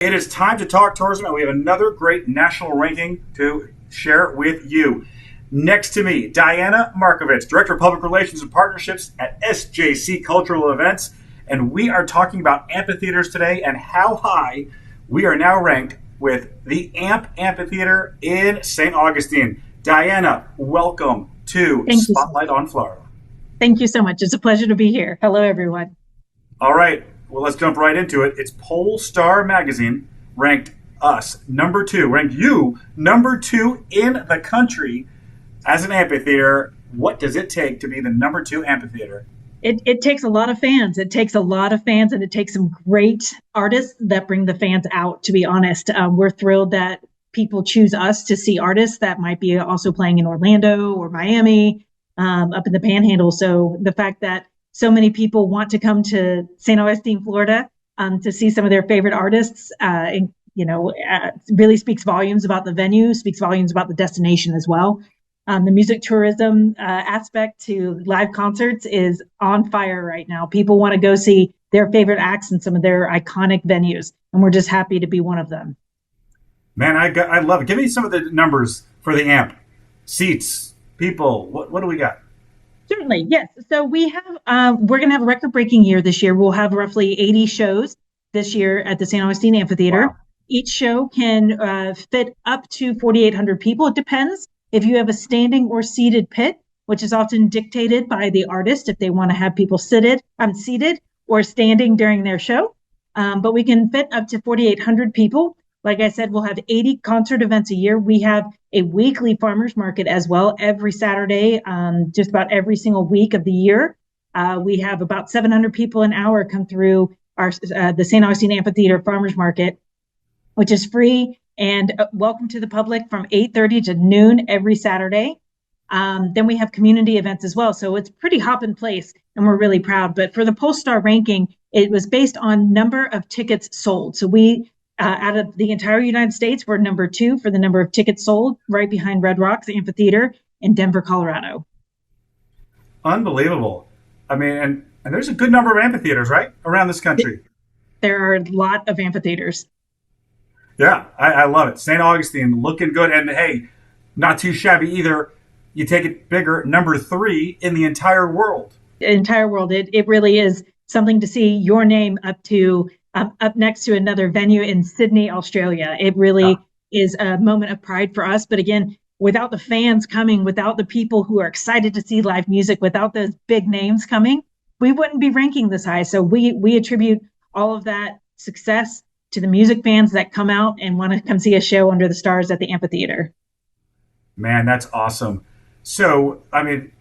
It is time to talk tourism, and we have another great national ranking to share with you. Next to me, Diana Markovich, Director of Public Relations and Partnerships at SJC Cultural Events. And we are talking about amphitheaters today and how high we are now ranked with the AMP Amphitheater in St. Augustine. Diana, welcome to Spotlight on Florida. Thank you so much. It's a pleasure to be here. Hello, everyone. All right. Well, let's jump right into it. It's Pollstar Magazine ranked you number two in the country as an amphitheater. What does it take to be the number two amphitheater? It takes a lot of fans. It takes a lot of fans, and it takes some great artists that bring the fans out, to be honest. We're thrilled that people choose us to see artists that might be also playing in Orlando or Miami, up in the Panhandle. So the fact that so many people want to come to St. Augustine, Florida, to see some of their favorite artists, really speaks volumes about the venue, speaks volumes about the destination as well. The music tourism aspect to live concerts is on fire right now. People want to go see their favorite acts in some of their iconic venues, and we're just happy to be one of them. Man, I love it. Give me some of the numbers for the AMP. Seats, people, what do we got? Certainly, yes. So we're going to have a record-breaking year this year. We'll have roughly 80 shows this year at the St. Augustine Amphitheater. Wow. Each show can fit up to 4,800 people. It depends if you have a standing or seated pit, which is often dictated by the artist if they want to have people seated or standing during their show. But we can fit up to 4,800 people. Like I said, we'll have 80 concert events a year. We have a weekly farmers market as well every Saturday, just about every single week of the year. We have about 700 people an hour come through the St. Augustine Amphitheater Farmers Market, which is free and welcome to the public from 8:30 to noon every Saturday. Then we have community events as well. So it's pretty hop in place, and we're really proud. But for the Pollstar ranking, it was based on number of tickets sold. So we out of the entire United States, we're number two for the number of tickets sold, right behind Red Rocks Amphitheater in Denver, Colorado. Unbelievable. I mean, and there's a good number of amphitheaters, right, around this country. There are a lot of amphitheaters. Yeah, I love it. St. Augustine looking good. And hey, not too shabby either. You take it bigger, number three in the entire world. The entire world. It really is something to see your name up next to another venue in Sydney, Australia. It really is a moment of pride for us. But again, without the fans coming, without the people who are excited to see live music, without those big names coming, we wouldn't be ranking this high. So we attribute all of that success to the music fans that come out and want to come see a show under the stars at the amphitheater. Man, that's awesome. So, I mean,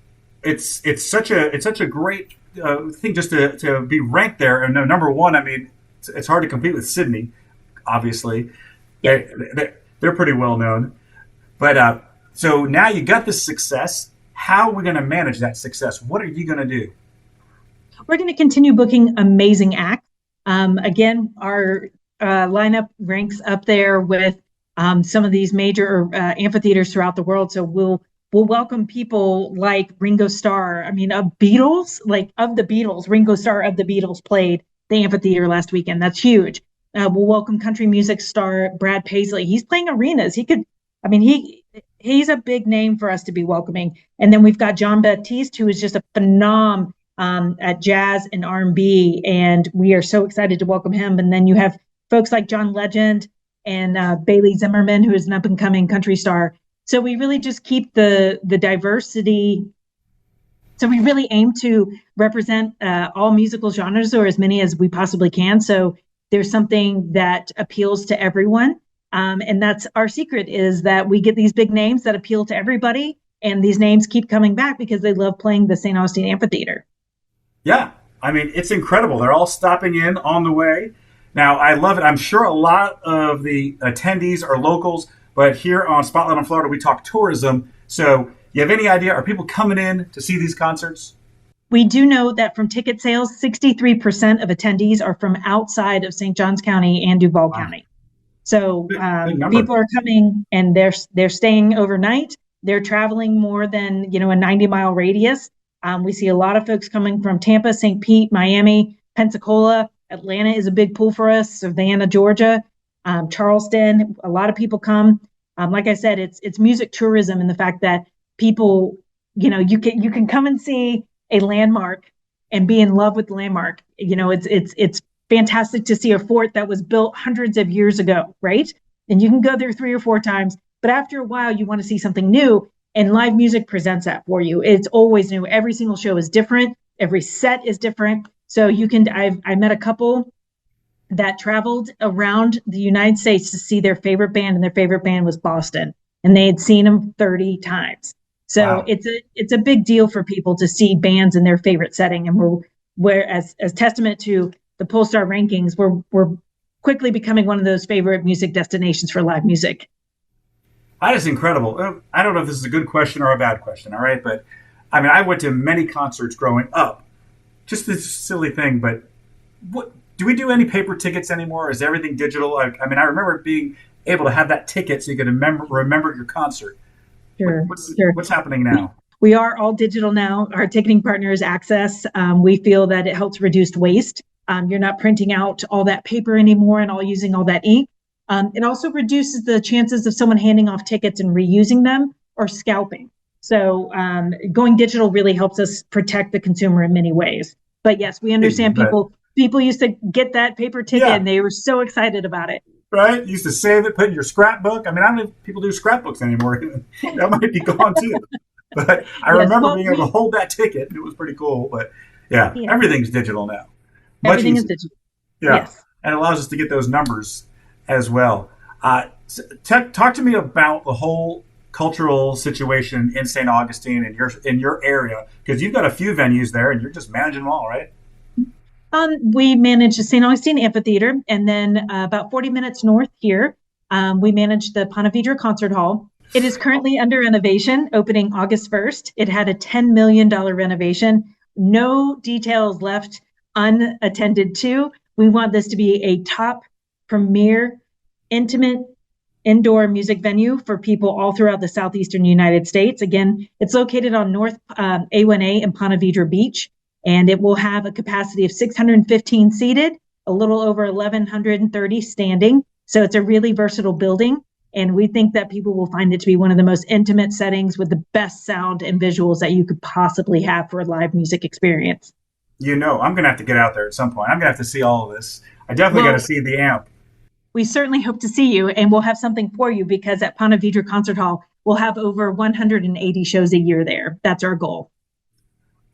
it's such a great thing just to be ranked there. And number one, I mean, it's hard to compete with Sydney, obviously. Yeah. They're pretty well known. But so now you got this success. How are we going to manage that success? What are you going to do? We're going to continue booking amazing acts. Again, our lineup ranks up there with some of these major amphitheaters throughout the world. So we'll welcome people like Ringo Starr. I mean, of the Beatles, Ringo Starr of the Beatles played the amphitheater last weekend. That's huge. We'll welcome country music star Brad Paisley. He's playing arenas. He's a big name for us to be welcoming. And then we've got John Baptiste, who is just a phenom at jazz and R&B, and we are so excited to welcome him. And then you have folks like John Legend and Bailey Zimmerman, who is an up-and-coming country star. So we really just keep the diversity. So we really aim to represent all musical genres, or as many as we possibly can. So there's something that appeals to everyone. And that's our secret, is that we get these big names that appeal to everybody. And these names keep coming back because they love playing the St. Augustine Amphitheater. Yeah, I mean, it's incredible. They're all stopping in on the way. Now, I love it. I'm sure a lot of the attendees are locals, but here on Spotlight on Florida, we talk tourism. So you have any idea, are people coming in to see these concerts? We do know that from ticket sales, 63% of attendees are from outside of St. Johns County and Duval County. So people are coming and they're staying overnight. They're traveling more than, a 90-mile radius. We see a lot of folks coming from Tampa, St. Pete, Miami, Pensacola. Atlanta is a big pull for us, Savannah, Georgia. Charleston. A lot of people come. Like I said, it's music tourism, and the fact that people, you can come and see a landmark and be in love with the landmark. It's fantastic to see a fort that was built hundreds of years ago, right? And you can go there 3 or 4 times, but after a while, you want to see something new. And live music presents that for you. It's always new. Every single show is different. Every set is different. So I met a couple that traveled around the United States to see their favorite band, and their favorite band was Boston, and they had seen them 30 times. So Wow. it's a big deal for people to see bands in their favorite setting, and we're as testament to the Polestar rankings, we're quickly becoming one of those favorite music destinations for live music. That is incredible. I don't know if this is a good question or a bad question, all right? But I mean, I went to many concerts growing up. Just this silly thing, but what do we do any paper tickets anymore? Is everything digital? I mean, I remember being able to have that ticket so you could remember your concert. Sure, What's sure. what's happening now? We are all digital now. Our ticketing partner is Access. We feel that it helps reduce waste. You're not printing out all that paper anymore and all using all that ink. It also reduces the chances of someone handing off tickets and reusing them or scalping. So going digital really helps us protect the consumer in many ways. But yes, we understand But people used to get that paper ticket yeah, and they were so excited about it. right. You used to save it, put it in your scrapbook. I mean, I don't know if people do scrapbooks anymore. That might be gone too. But I Yes, remember well, being able to we hold that ticket. It was pretty cool. But yeah, yeah, everything's digital now. Much everything is easier. digital. Yeah, Yes. and it allows us to get those numbers as well. Talk to me about the whole cultural situation in St. Augustine and your area because you've got a few venues there and you're just managing them all, right? We manage the St. Augustine Amphitheater, and then about 40 minutes north here, we manage the Ponte Vedra Concert Hall. It is currently under renovation, opening August 1st. It had a $10 million renovation. No details left unattended to. We want this to be a top premier, intimate indoor music venue for people all throughout the southeastern United States. Again, it's located on North A1A and Ponte Vedra Beach, and it will have a capacity of 615 seated, a little over 1,130 standing. So it's a really versatile building, and we think that people will find it to be one of the most intimate settings with the best sound and visuals that you could possibly have for a live music experience. I'm going to have to get out there at some point. I'm going to have to see all of this. I definitely got to Well, see the amp. we certainly hope to see you, and we'll have something for you because at Ponte Vedra Concert Hall, we'll have over 180 shows a year there. That's our goal.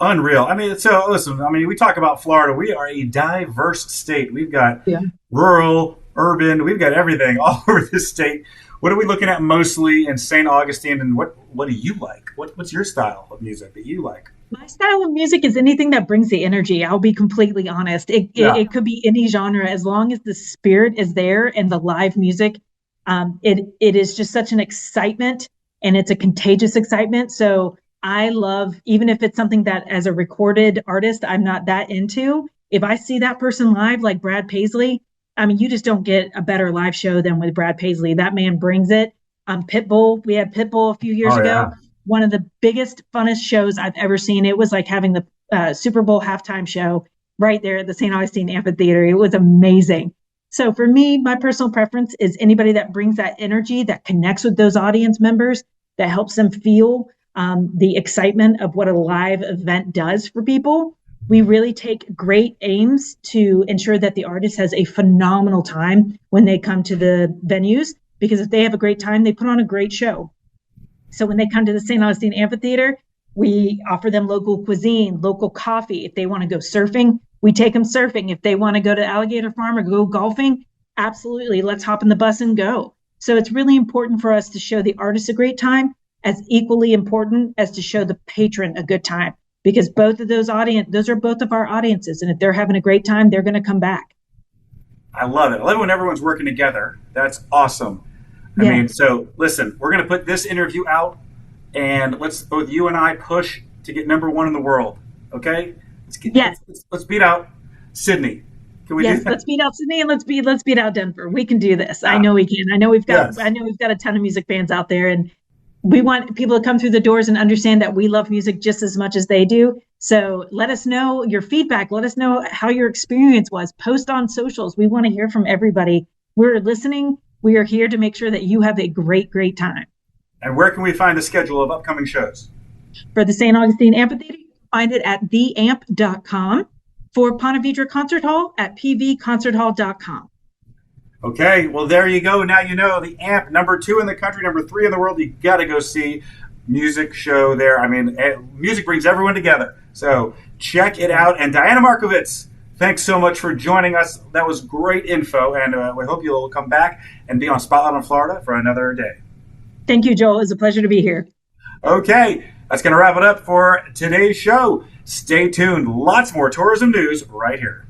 Unreal. I mean, so listen, I mean, we talk about Florida. We are a diverse state. We've got Yeah. rural, urban, we've got everything all over this state. What are we looking at mostly in St. Augustine and what do you like? What's your style of music that you like? My style of music is anything that brings the energy. I'll be completely honest. Yeah. It could be any genre as long as the spirit is there and the live music. It is just such an excitement and it's a contagious excitement. So I love, even if it's something that as a recorded artist, I'm not that into. If I see that person live, like Brad Paisley, I mean, you just don't get a better live show than with Brad Paisley. That man brings it. Pitbull, we had Pitbull a few years Oh ago, yeah. one of the biggest, funnest shows I've ever seen. It was like having the Super Bowl halftime show right there at the St. Augustine Amphitheater. It was amazing. So for me, my personal preference is anybody that brings that energy, that connects with those audience members, that helps them feel the excitement of what a live event does for people. We really take great aims to ensure that the artist has a phenomenal time when they come to the venues, because if they have a great time, they put on a great show. So when they come to the St. Augustine Amphitheater, we offer them local cuisine, local coffee. If they want to go surfing, we take them surfing. If they want to go to Alligator Farm or go golfing, absolutely, let's hop in the bus and go. So it's really important for us to show the artist a great time, as equally important as to show the patron a good time, because both of those are both of our audiences. And if they're having a great time, they're going to come back. I love it. I love when everyone's working together. That's awesome. I Yeah. mean, so listen, we're going to put this interview out and let's both you and I push to get number one in the world. Okay? Yes. Let's beat out Sydney. Can we do Yes, that? let's beat out Sydney and let's beat out Denver. We can do this. I Yeah. know we can. Yes. I know we've got a ton of music fans out there, and we want people to come through the doors and understand that we love music just as much as they do. So let us know your feedback. Let us know how your experience was. Post on socials. We want to hear from everybody. We're listening. We are here to make sure that you have a great, great time. And where can we find the schedule of upcoming shows? For the St. Augustine Amphitheater, find it at theamp.com. For Ponte Vedra Concert Hall, at pvconcerthall.com. Okay, well, there you go. Now you know the AMP, #2 in the country, #3 in the world. You got to go see music show there. I mean, music brings everyone together. So check it out. And Diana Markovits, thanks so much for joining us. That was great info. And we hope you'll come back and be on Spotlight on Florida for another day. Thank you, Joel. It's a pleasure to be here. Okay, that's going to wrap it up for today's show. Stay tuned. Lots more tourism news right here.